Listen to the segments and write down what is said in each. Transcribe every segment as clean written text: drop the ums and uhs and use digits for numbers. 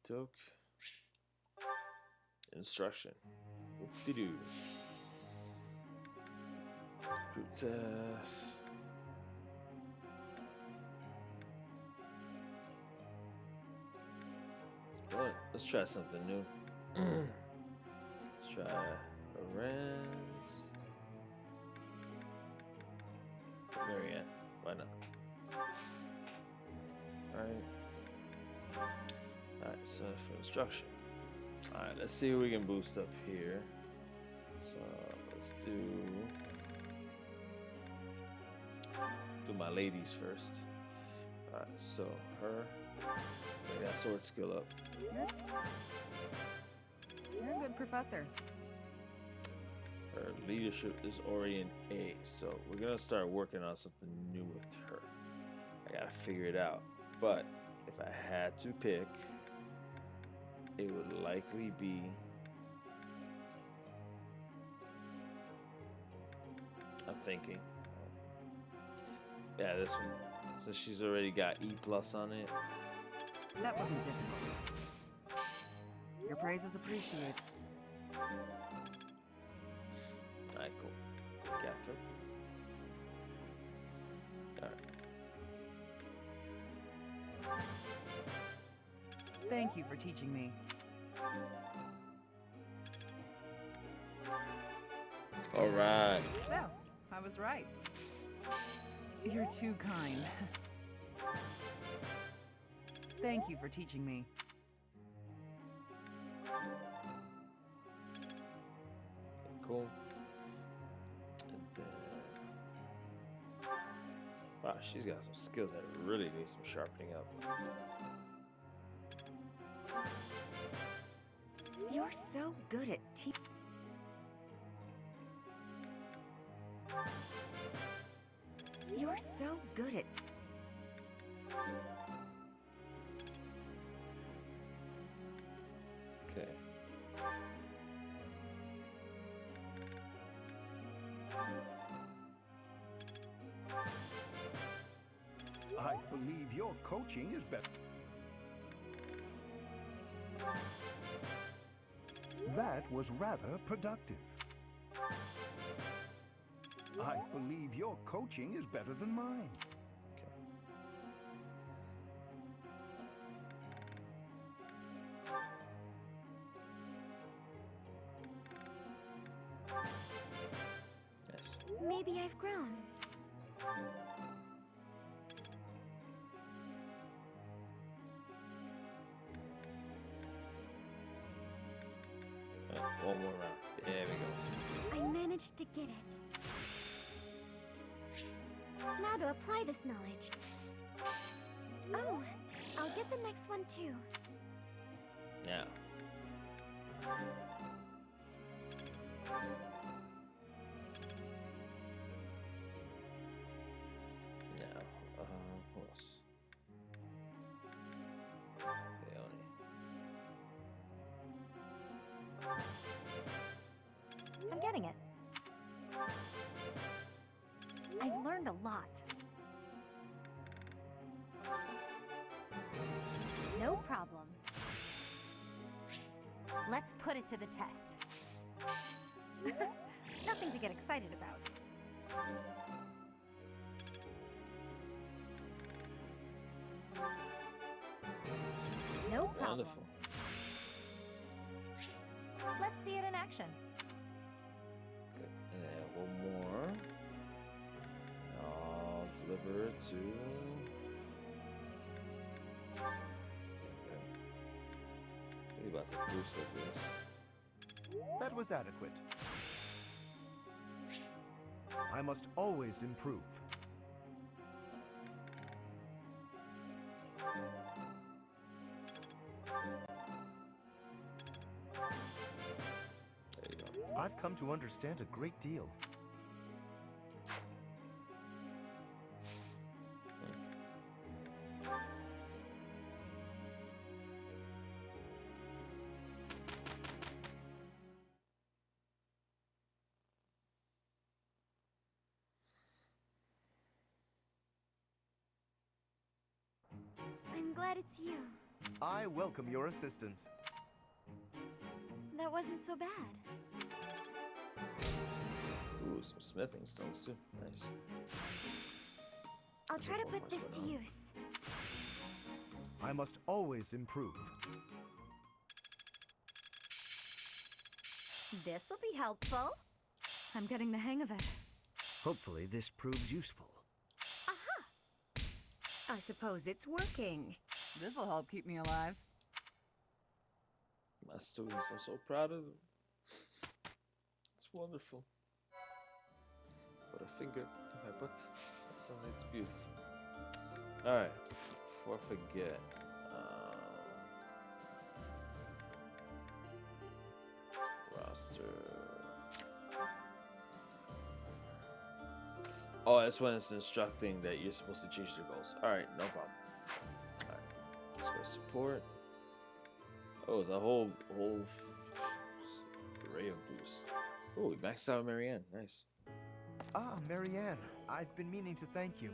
took. Instruction. Whoop-de-doo. Group test. Well, let's try something new. Let's try Lorenz. Marianne. Why not? Alright. Alright, so for instruction. Alright, let's see what we can boost up here. So let's do my ladies first. Alright, so her. Bring that sword skill up. You're a good professor. Her leadership is already an A, so we're gonna start working on something new with her. I gotta figure it out. But if I had to pick, it would likely be I'm thinking. Yeah, this one. So she's already got E+ on it. That wasn't difficult. Your praise is appreciated. Alright, cool. Catherine. Alright. Thank you for teaching me. Alright. So, I was right. You're too kind. Thank you for teaching me. Cool. And then, wow, she's got some skills that really need some sharpening up. You're so good at You're so good at Okay. I believe your coaching is better. That was rather productive. I believe your coaching is better than mine. Yes. Maybe I've grown. One more round. There we go. I managed to get it. Now to apply this knowledge. Oh, I'll get the next one too. Now. Now, who else? Leonie. I'm getting it. I've learned a lot. No problem. Let's put it to the test. Nothing to get excited about. No problem. Wonderful. Let's see it in action. Good. And then one more. I'll deliver it to. Maybe about to boost up this. That was adequate. I must always improve. There you go. I've come to understand a great deal. I'm glad it's you. I welcome your assistance. That wasn't so bad. Ooh, some smithing stones too. Nice. I'll try to put this to use. I must always improve. This'll be helpful. I'm getting the hang of it. Hopefully this proves useful. I suppose it's working. This'll help keep me alive. My students, I'm so proud of them. It's wonderful. Put a finger in my butt. That's something that's beautiful. Alright, before I forget. Roster. Oh, that's when it's instructing that you're supposed to change your goals. Alright, no problem. Alright, let's go support. Oh, it's a whole array of boosts. Oh, we maxed out Marianne. Nice. Ah, Marianne, I've been meaning to thank you.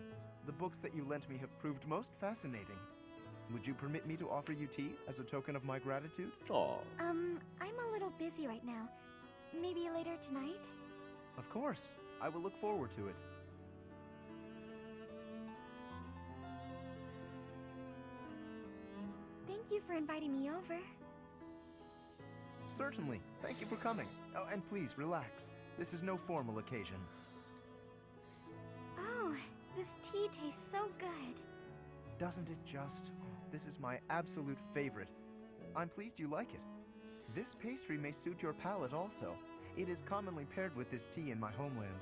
The books that you lent me have proved most fascinating. Would you permit me to offer you tea as a token of my gratitude? Oh, I'm a little busy right now. Maybe later tonight? Of course. I will look forward to it. Thank you for inviting me over. Certainly. Thank you for coming. Oh, and please, relax. This is no formal occasion. Oh, this tea tastes so good. Doesn't it just? This is my absolute favorite. I'm pleased you like it. This pastry may suit your palate also. It is commonly paired with this tea in my homeland.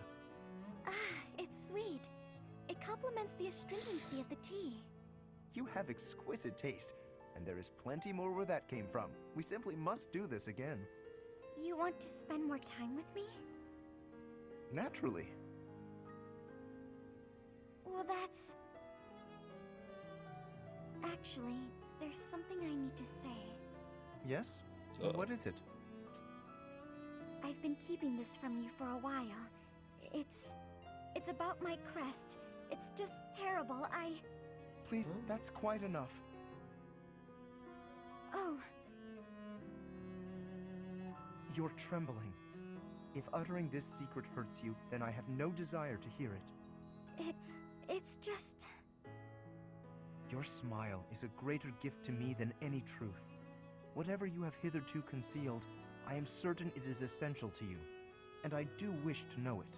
Ah, it's sweet. It complements the astringency of the tea. You have exquisite taste, and there is plenty more where that came from. We simply must do this again. You want to spend more time with me? Naturally. Well, that's... Actually, there's something I need to say. Yes? What is it? I've been keeping this from you for a while. It's about my crest. It's just terrible. Please, that's quite enough. Oh, You're trembling. If uttering this secret hurts you, then I have no desire to hear it. it's just... Your smile is a greater gift to me than any truth. Whatever you have hitherto concealed, I am certain it is essential to you, and I do wish to know it.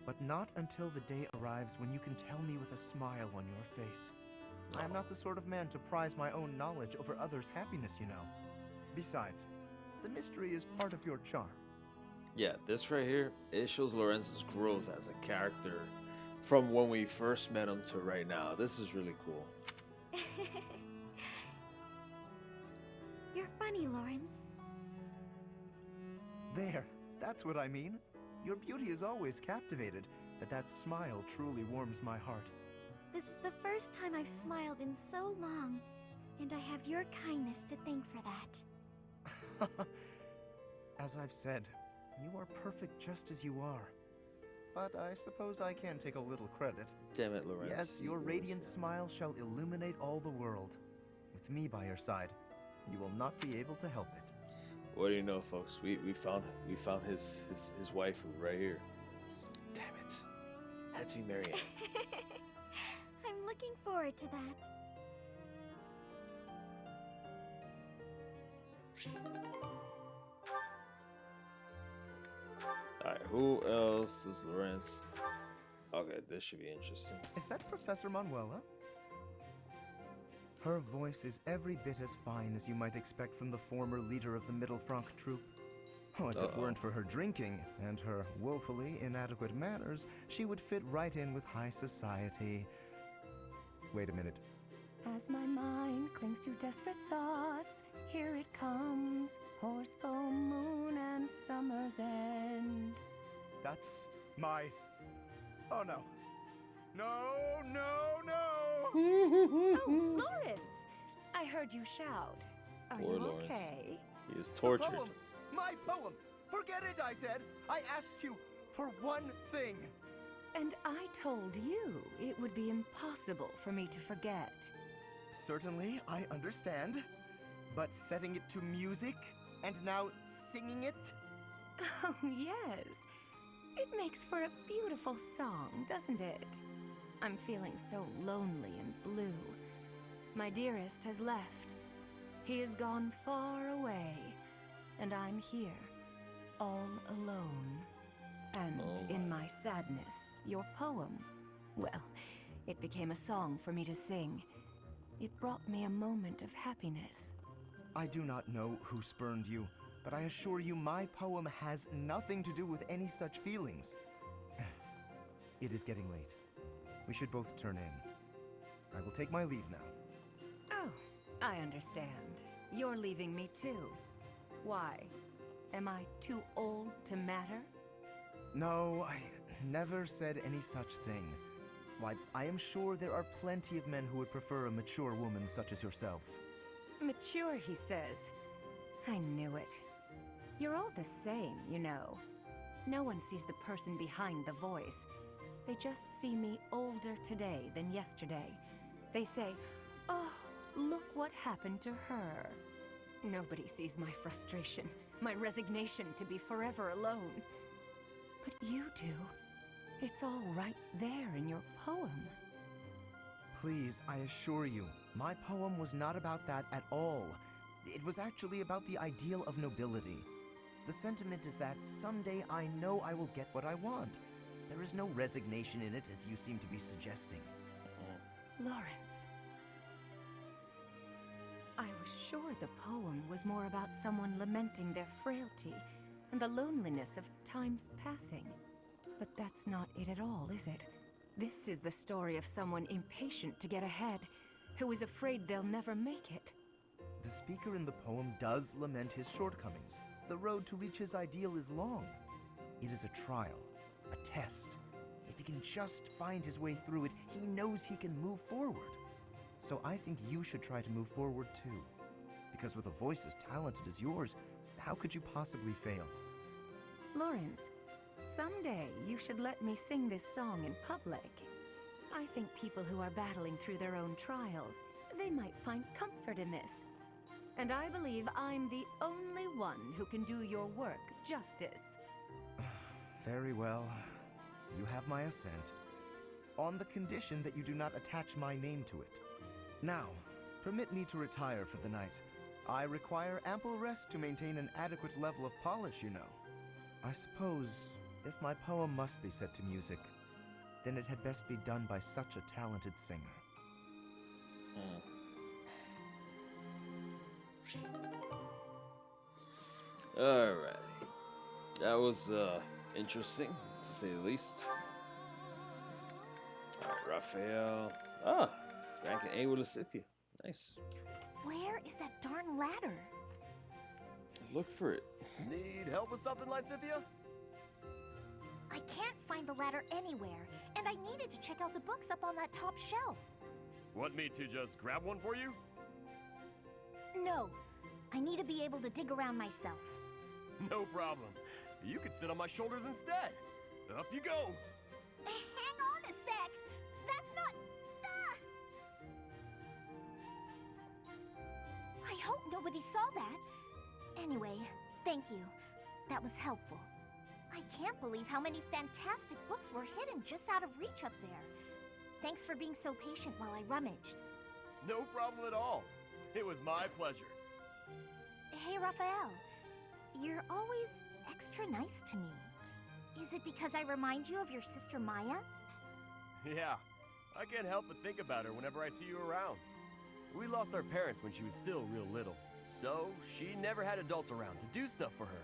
But not until the day arrives when you can tell me with a smile on your face. I am not the sort of man to prize my own knowledge over others' happiness, you know. Besides, the mystery is part of your charm. yeah, this right here, it shows Lorenz's growth as a character from when we first met him to right now. This is really cool. You're funny, Lawrence. There, that's what I mean. Your beauty is always captivated, but that smile truly warms my heart. This is the first time I've smiled in so long, and I have your kindness to thank for that. As I've said, you are perfect just as you are. But I suppose I can take a little credit. Damn it, Lorenz. Yes, your radiant smile shall illuminate all the world. With me by your side, you will not be able to help it. What do you know, folks? We found his waifu right here. Damn it. Had to be Marianne. I'm looking forward to that. Alright, who else is Lorenz? Okay, this should be interesting. Is that Professor Manuela? Her voice is every bit as fine as you might expect from the former leader of the Middle Franc troupe. Oh, if it weren't for her drinking and her woefully inadequate manners, she would fit right in with high society. Wait a minute. As my mind clings to desperate thoughts, here it comes, horse, full moon, and summer's end. That's my... Oh no. No, no, no! Oh, Lawrence! I heard you shout. Are Poor you Lawrence. okay? He is The tortured. poem! My poem! Forget it, I said! I asked you for one thing! And I told you it would be impossible for me to forget. Certainly, I understand. But setting it to music, and now singing it? Oh, yes. It makes for a beautiful song, doesn't it? I'm feeling so lonely and blue. My dearest has left. He has gone far away, and I'm here, all alone. And in my sadness, your poem, well, it became a song for me to sing. It brought me a moment of happiness. I do not know who spurned you, but I assure you my poem has nothing to do with any such feelings. It is getting late. We should both turn in. I will take my leave now. Oh, I understand. You're leaving me too. Why? Am I too old to matter? No, I never said any such thing. Why, I am sure there are plenty of men who would prefer a mature woman such as yourself. Mature, he says. I knew it. You're all the same, you know. No one sees the person behind the voice. They just see me older today than yesterday. They say, "Oh, look what happened to her." Nobody sees my frustration, my resignation to be forever alone. But you do. It's all right there in your poem. Please, I assure you, my poem was not about that at all. It was actually about the ideal of nobility. The sentiment is that someday I know I will get what I want. There is no resignation in it, as you seem to be suggesting. Lawrence. I was sure the poem was more about someone lamenting their frailty and the loneliness of time's passing. But that's not it at all, is it? This is the story of someone impatient to get ahead, who is afraid they'll never make it. The speaker in the poem does lament his shortcomings. The road to reach his ideal is long. It is a trial, a test. If he can just find his way through it, he knows he can move forward. So I think you should try to move forward too. Because with a voice as talented as yours, how could you possibly fail? Lawrence, someday you should let me sing this song in public. I think people who are battling through their own trials, they might find comfort in this. And I believe I'm the only one who can do your work justice. Very well. You have my assent. On the condition that you do not attach my name to it. Now, permit me to retire for the night. I require ample rest to maintain an adequate level of polish, you know. I suppose, if my poem must be set to music, then it had best be done by such a talented singer. Alright. That was interesting, to say the least. Alright, Raphael. Ah, ranking A with a Scythia. Nice. Where is that darn ladder? Look for it. Need help with something, Lysithia? I can't find the ladder anywhere, and I needed to check out the books up on that top shelf. Want me to just grab one for you? No, I need to be able to dig around myself. No problem. You could sit on my shoulders instead. Up you go. Hang on a sec. That's not... I hope nobody saw that. Anyway, thank you. That was helpful. I can't believe how many fantastic books were hidden just out of reach up there. Thanks for being so patient while I rummaged. No problem at all. It was my pleasure. Hey, Raphael. You're always extra nice to me. Is it because I remind you of your sister Maya? Yeah, I can't help but think about her whenever I see you around. We lost our parents when she was still real little, so she never had adults around to do stuff for her.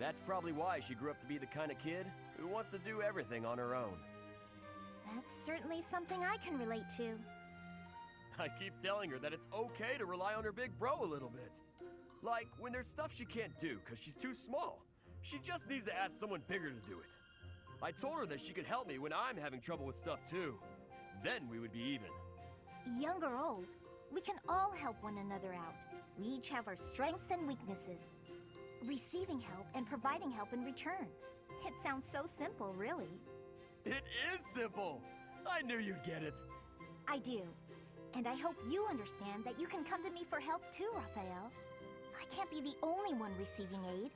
That's probably why she grew up to be the kind of kid who wants to do everything on her own. That's certainly something I can relate to. I keep telling her that it's okay to rely on her big bro a little bit. Like when there's stuff she can't do because she's too small. She just needs to ask someone bigger to do it. I told her that she could help me when I'm having trouble with stuff too. Then we would be even. Young or old, we can all help one another out. We each have our strengths and weaknesses. Receiving help and providing help in return. It sounds so simple, really. It is simple! I knew you'd get it. I do. And I hope you understand that you can come to me for help too, Raphael. I can't be the only one receiving aid.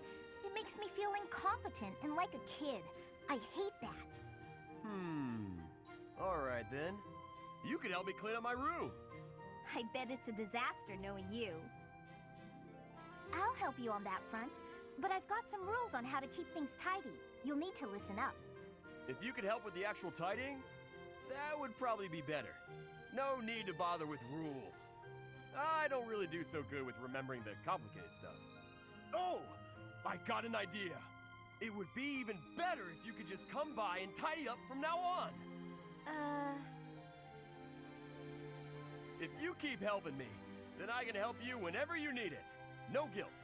It makes me feel incompetent and like a kid. I hate that. Alright then. You can help me clean up my room. I bet it's a disaster knowing you. I'll help you on that front, but I've got some rules on how to keep things tidy. You'll need to listen up. If you could help with the actual tidying, that would probably be better. No need to bother with rules. I don't really do so good with remembering the complicated stuff. Oh! I got an idea! It would be even better if you could just come by and tidy up from now on! If you keep helping me, then I can help you whenever you need it. No guilt.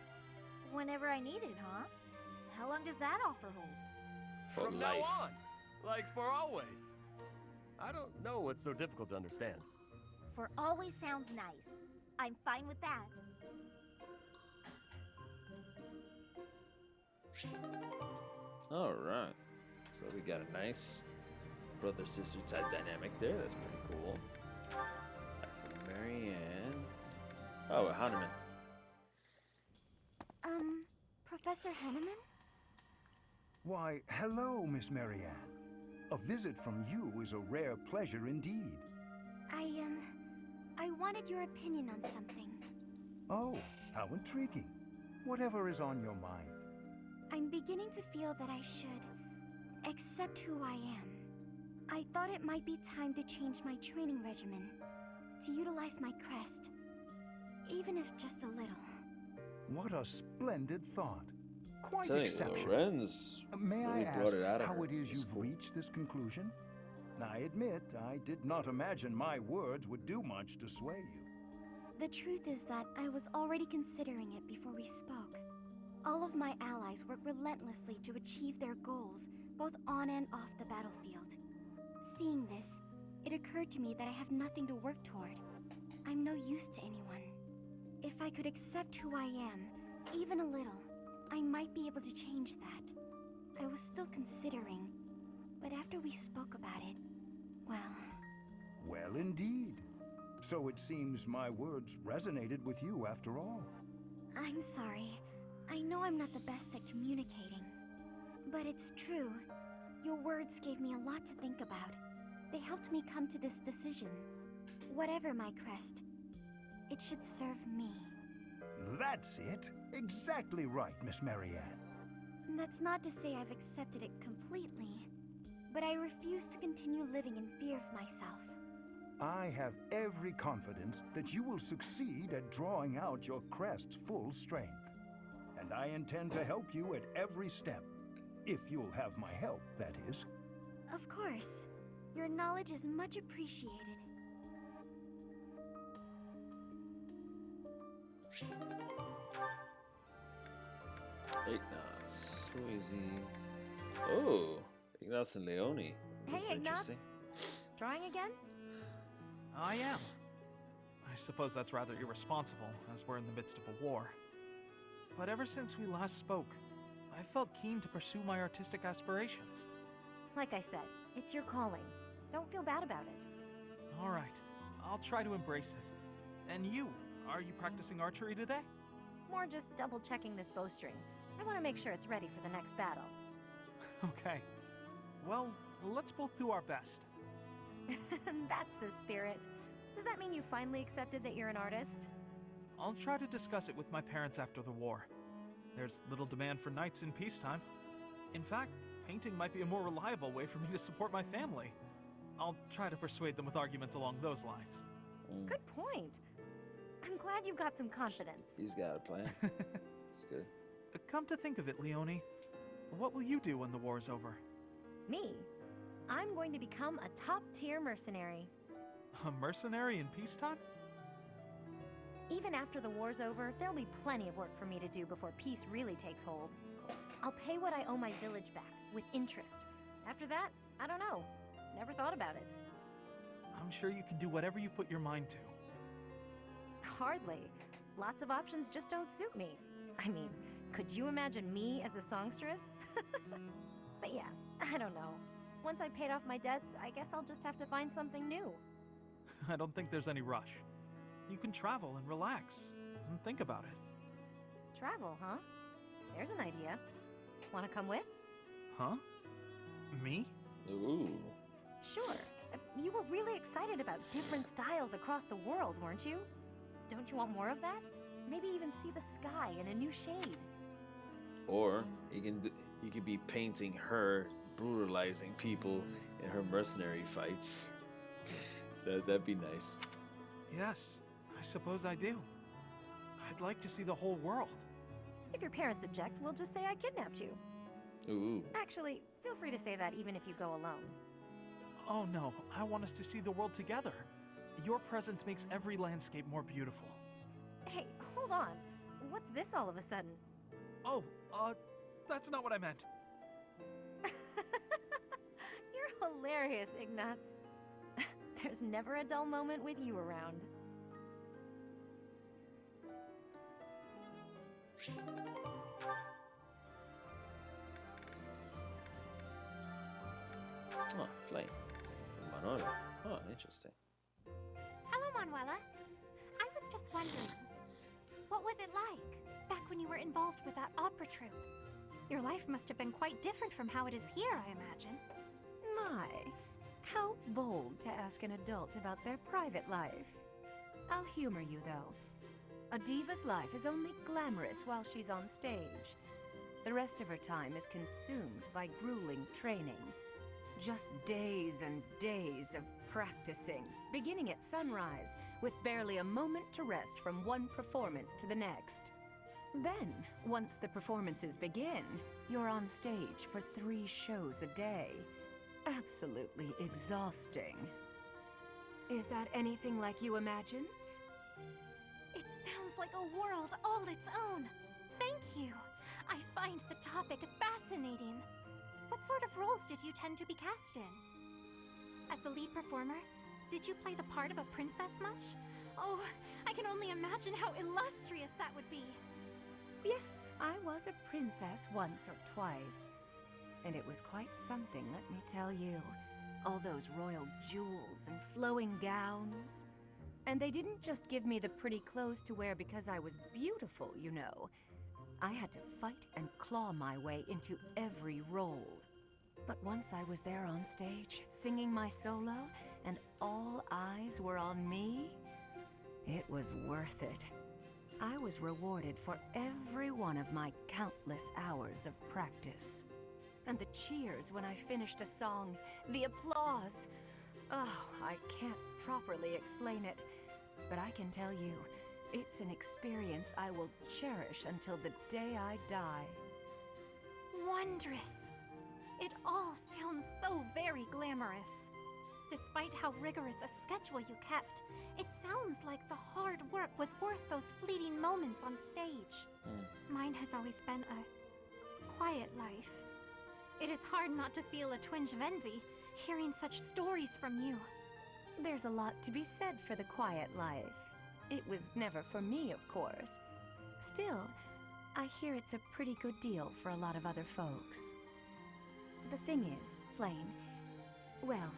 Whenever I need it, huh? How long does that offer hold? For From life. now on. Like for always. I don't know what's so difficult to understand. For always sounds nice. I'm fine with that. Alright. So we got a nice brother-sister type dynamic there. That's pretty cool. For Marianne. Oh, a Hahnemann. Professor Hanneman? Why, hello, Miss Marianne. A visit from you is a rare pleasure indeed. I wanted your opinion on something. Oh, how intriguing. Whatever is on your mind. I'm beginning to feel that I should accept who I am. I thought it might be time to change my training regimen, to utilize my crest, even if just a little. What a splendid thought. Quite Telling exceptional. Lorenz May I really ask brought it out of how her. it is That's you've cool. reached this conclusion? I admit, I did not imagine my words would do much to sway you. The truth is that I was already considering it before we spoke. All of my allies work relentlessly to achieve their goals, both on and off the battlefield. Seeing this, it occurred to me that I have nothing to work toward. I'm no use to anyone. If I could accept who I am, even a little, I might be able to change that. I was still considering, but after we spoke about it, well... Well, indeed. So it seems my words resonated with you after all. I'm sorry. I know I'm not the best at communicating. But it's true. Your words gave me a lot to think about. They helped me come to this decision. Whatever my crest, it should serve me. That's it. Exactly right, Miss Marianne. That's not to say I've accepted it completely, but I refuse to continue living in fear of myself. I have every confidence that you will succeed at drawing out your crest's full strength. And I intend to help you at every step. If you'll have my help, that is. Of course. Your knowledge is much appreciated. Ignaz. Who is he? Oh, Ignaz and Leone. That's Hey, interesting. Ignaz. Drawing again? I am. I suppose that's rather irresponsible, as we're in the midst of a war. But ever since we last spoke, I felt keen to pursue my artistic aspirations. Like I said, it's your calling. Don't feel bad about it. All right, I'll try to embrace it. And you, are you practicing archery today? More just double-checking this bowstring. I want to make sure it's ready for the next battle. Okay. Well, let's both do our best. That's the spirit. Does that mean you finally accepted that you're an artist? I'll try to discuss it with my parents after the war. There's little demand for knights in peacetime. In fact, painting might be a more reliable way for me to support my family. I'll try to persuade them with arguments along those lines. Good point. I'm glad you've got some confidence. He's got a plan. It's good. Come to think of it, Leone, what will you do when the war is over? Me? I'm going to become a top-tier mercenary. A mercenary in peacetime? Even after the war's over, there'll be plenty of work for me to do before peace really takes hold. I'll pay what I owe my village back, with interest. After that, I don't know. Never thought about it. I'm sure you can do whatever you put your mind to. Hardly. Lots of options just don't suit me. I mean, could you imagine me as a songstress? But yeah, I don't know. Once I paid off my debts, I guess I'll just have to find something new. I don't think there's any rush. You can travel and relax and think about it. Travel, huh? There's an idea. Want to come with? Huh? Me? Ooh. Sure. You were really excited about different styles across the world, weren't you? Don't you want more of that? Maybe even see the sky in a new shade. Or you could be painting her brutalizing people in her mercenary fights. That'd be nice. Yes, I suppose I do. I'd like to see the whole world. If your parents object, we'll just say I kidnapped you. Ooh. Actually, feel free to say that even if you go alone. Oh no, I want us to see the world together. Your presence makes every landscape more beautiful. Hey, hold on. What's this all of a sudden? Oh, that's not what I meant. You're hilarious, Ignatz. There's never a dull moment with you around. Oh, flame. Manolo. Oh, interesting. Hello, Manuela. I was just wondering, what was it like back when you were involved with that opera troupe? Your life must have been quite different from how it is here, I imagine. My, how bold to ask an adult about their private life. I'll humor you, though. A diva's life is only glamorous while she's on stage. The rest of her time is consumed by grueling training. Just days and days of practicing, beginning at sunrise, with barely a moment to rest from one performance to the next. Then, once the performances begin, you're on stage for 3 shows a day. Absolutely exhausting. Is that anything like you imagined? It sounds like a world all its own. Thank you. I find the topic fascinating. What sort of roles did you tend to be cast in? As the lead performer, did you play the part of a princess much? Oh, I can only imagine how illustrious that would be. Yes, I was a princess once or twice. And it was quite something, let me tell you. All those royal jewels and flowing gowns. And they didn't just give me the pretty clothes to wear because I was beautiful, you know. I had to fight and claw my way into every role. But once I was there on stage, singing my solo, and all eyes were on me, it was worth it. I was rewarded for every one of my countless hours of practice. And the cheers when I finished a song, the applause. Oh, I can't properly explain it, but I can tell you, it's an experience I will cherish until the day I die. Wondrous. It all sounds so very glamorous. Despite how rigorous a schedule you kept, it sounds like the hard work was worth those fleeting moments on stage. Mine has always been a quiet life. It is hard not to feel a twinge of envy, hearing such stories from you. There's a lot to be said for the quiet life. It was never for me, of course. Still, I hear it's a pretty good deal for a lot of other folks. The thing is, Flame, well,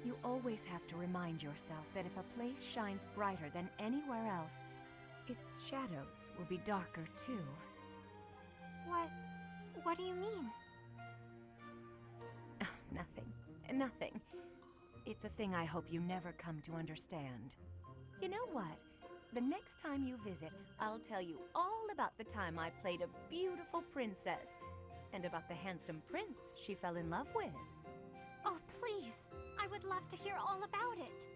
you always have to remind yourself that if a place shines brighter than anywhere else, its shadows will be darker too. What do you mean? Nothing. It's a thing I hope you never come to understand. You know what? The next time you visit, I'll tell you all about the time I played a beautiful princess, and about the handsome prince she fell in love with. Oh, please. I would love to hear all about it.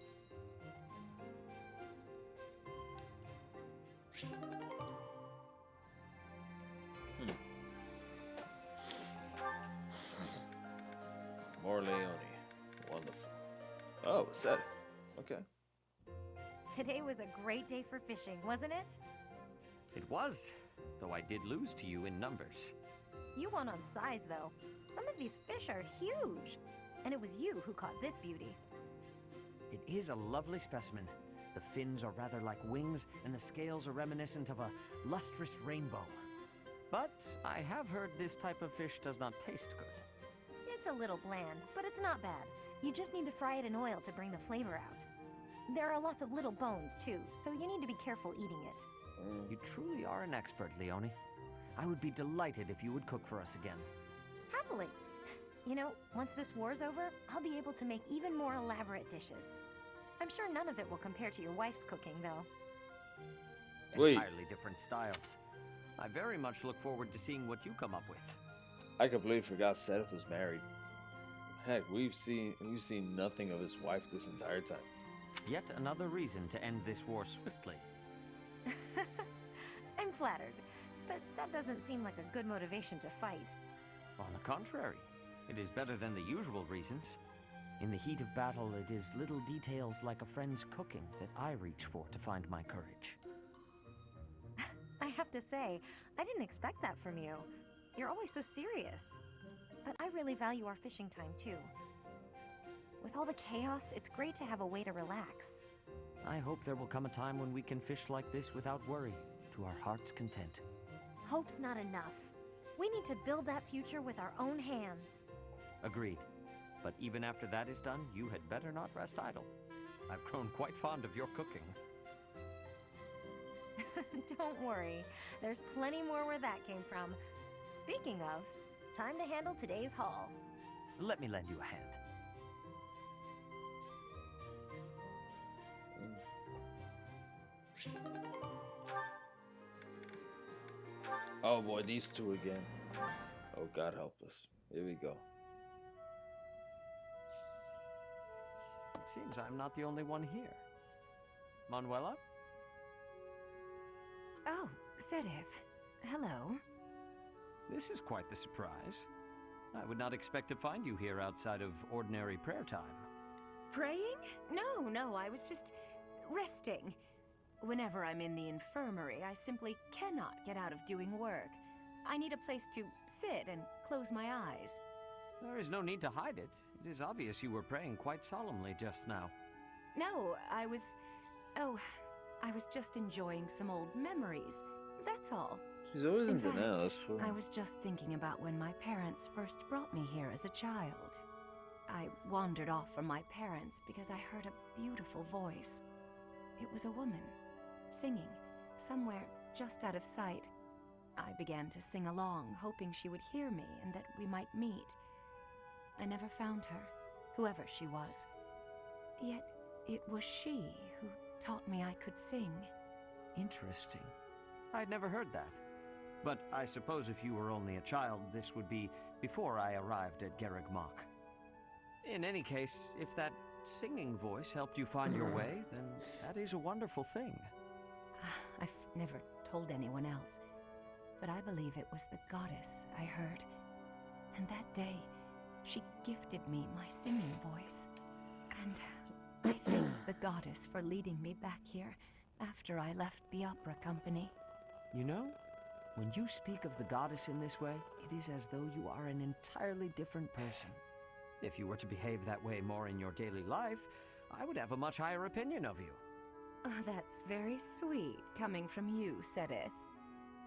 More Leone. Wonderful. Oh, Seth. Okay. Today was a great day for fishing, wasn't it? It was, though I did lose to you in numbers. You won on size, though. Some of these fish are huge. And it was you who caught this beauty. It is a lovely specimen. The fins are rather like wings, and the scales are reminiscent of a lustrous rainbow. But I have heard this type of fish does not taste good. It's a little bland, but it's not bad. You just need to fry it in oil to bring the flavor out. There are lots of little bones, too, so you need to be careful eating it. You truly are an expert, Leone. I would be delighted if you would cook for us again. Happily. You know, once this war's over, I'll be able to make even more elaborate dishes. I'm sure none of it will compare to your wife's cooking, though. Wait. Entirely different styles. I very much look forward to seeing what you come up with. I completely forgot Seth was married. Heck, we've seen nothing of his wife this entire time. Yet another reason to end this war swiftly. I'm flattered, but that doesn't seem like a good motivation to fight. On the contrary, it is better than the usual reasons. In the heat of battle, it is little details like a friend's cooking that I reach for to find my courage. I have to say, I didn't expect that from you. You're always so serious. But I really value our fishing time, too. With all the chaos, it's great to have a way to relax. I hope there will come a time when we can fish like this without worry, to our heart's content. Hope's not enough. We need to build that future with our own hands. Agreed. But even after that is done, you had better not rest idle. I've grown quite fond of your cooking. Don't worry. There's plenty more where that came from. Speaking of, time to handle today's haul. Let me lend you a hand. Oh boy, these two again. Oh, God help us. Here we go. It seems I'm not the only one here. Manuela? Oh, Sedith. Hello. This is quite the surprise. I would not expect to find you here outside of ordinary prayer time. Praying? No, I was just resting. Whenever I'm in the infirmary, I simply cannot get out of doing work. I need a place to sit and close my eyes. There is no need to hide it. It is obvious you were praying quite solemnly just now. No, I was just enjoying some old memories. That's all. She's always In in denial. fact, That's true. I was just thinking about when my parents first brought me here as a child. I wandered off from my parents because I heard a beautiful voice. It was a woman, singing, somewhere just out of sight. I began to sing along, hoping she would hear me and that we might meet. I never found her, whoever she was. Yet it was she who taught me I could sing. Interesting. I'd never heard that. But I suppose if you were only a child, this would be before I arrived at Garreg Mach. In any case, if that singing voice helped you find your way, then that is a wonderful thing. I've never told anyone else, but I believe it was the goddess I heard. And that day, she gifted me my singing voice. And I thank the goddess for leading me back here after I left the opera company. You know, when you speak of the goddess in this way, it is as though you are an entirely different person. If you were to behave that way more in your daily life, I would have a much higher opinion of you. Oh, that's very sweet, coming from you, Sedith.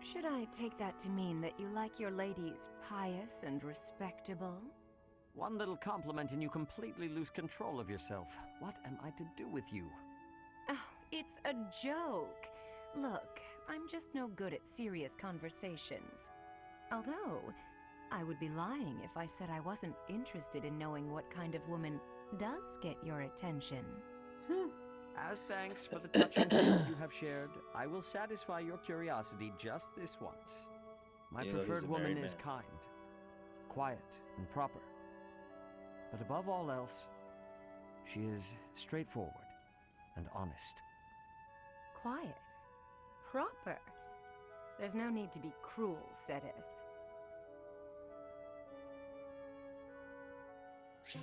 Should I take that to mean that you like your ladies pious and respectable? One little compliment and you completely lose control of yourself. What am I to do with you? Oh, it's a joke. Look, I'm just no good at serious conversations. Although, I would be lying if I said I wasn't interested in knowing what kind of woman does get your attention. As thanks for the touching truth you have shared, I will satisfy your curiosity just this once. My You know, he's preferred a woman married is man. kind, quiet, and proper. But above all else, she is straightforward and honest. Quiet. Proper. There's no need to be cruel, Sedith. In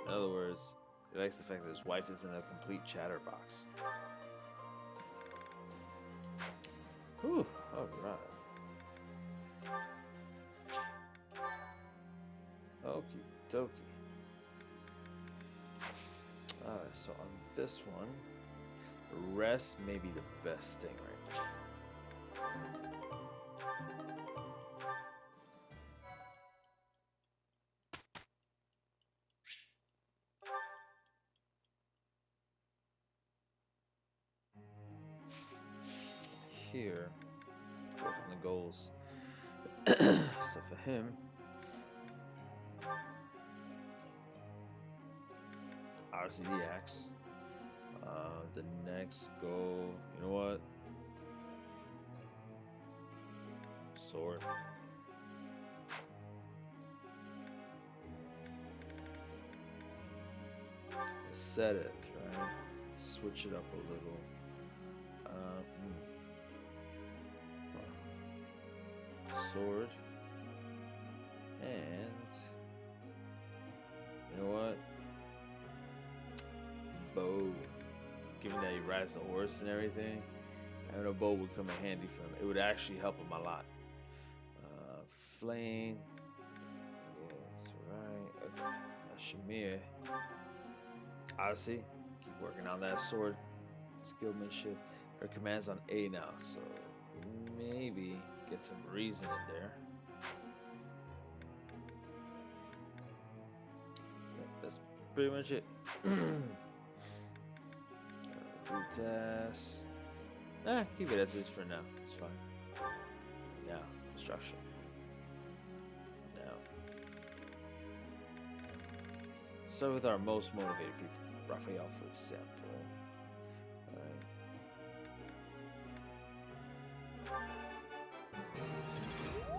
other words, he likes the fact that his wife isn't a complete chatterbox. Whew, alright. Okie dokie. Alright, so on this one, rest may be the best thing right now. here. Work on the goals. So for him, obviously the axe. The next goal, you know what? Sword. Seteth, right? Switch it up a little. Sword. And you know what? Bow. Given that he rides the horse and everything, having a bow would come in handy for him. It would actually help him a lot. Flame. Yeah, that's right. Okay. Shamir. Obviously, keep working on that sword skillmanship. Her command's on A now, so maybe get some reason in there. Okay, that's pretty much it. Test. Keep it as is for now. It's fine. Now, construction. Now, start with our most motivated people. Raphael, for example.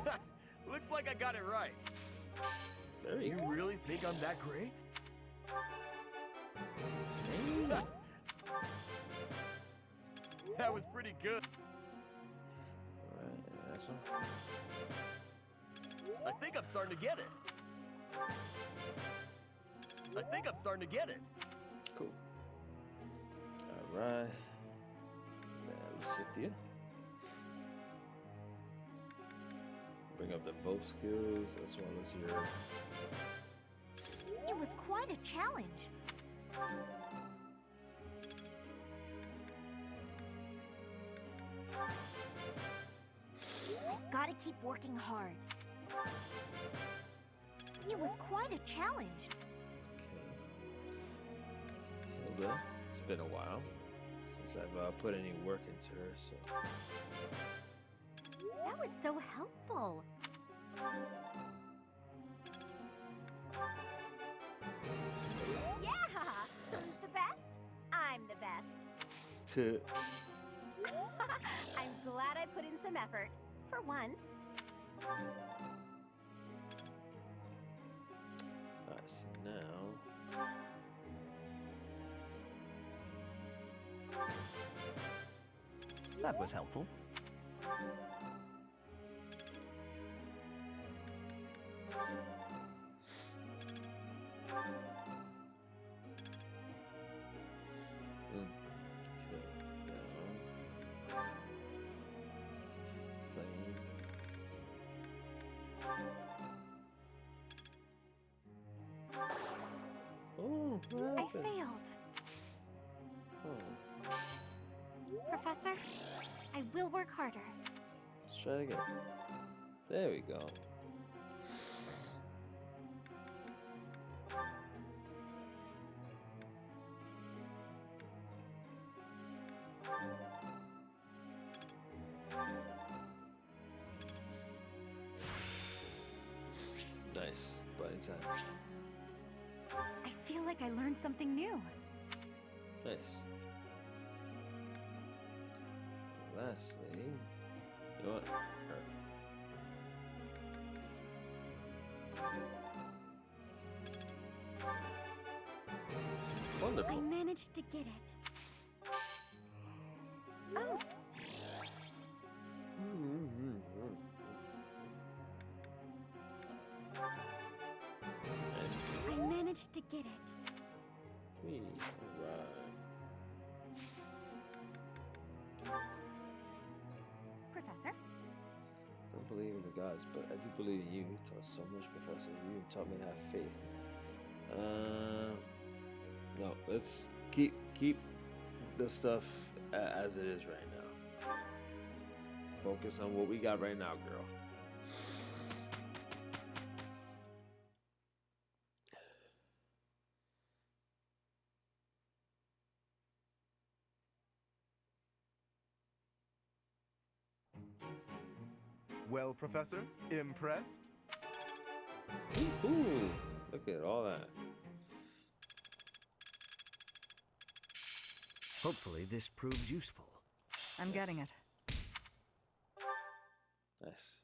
Ha! Looks like I got it right. There you go. You really think I'm that great? Hey. That was pretty good. Alright, that's one. I think I'm starting to get it. I think I'm starting to get it. Cool. Alright. Lysithia. Bring up the bow skills as well as your. It was quite a challenge. Gotta keep working hard. It was quite a challenge. Okay. Hilda, it's been a while since I've put any work into her, so. That was so helpful. Yeah! Who's the best? I'm the best. To. I'm glad I put in some effort. For once. Alright, so now. That was helpful. I failed. Oh, Professor, I will work harder. let's try it again. There we go. Nice. Bunny time. I feel like I learned something new. Nice. Lastly, you know what? Wonderful. I managed to get it. Oh, Nice. I managed to get it. Sweet. Alright. Professor? I don't believe in the gods, but I do believe in you. You taught so much, Professor. You taught me to have faith. No, let's keep the stuff as it is right now. Focus on what we got right now, girl. Well, Professor, impressed? Ooh, look at all that. Hopefully this proves useful. I'm getting it. Nice.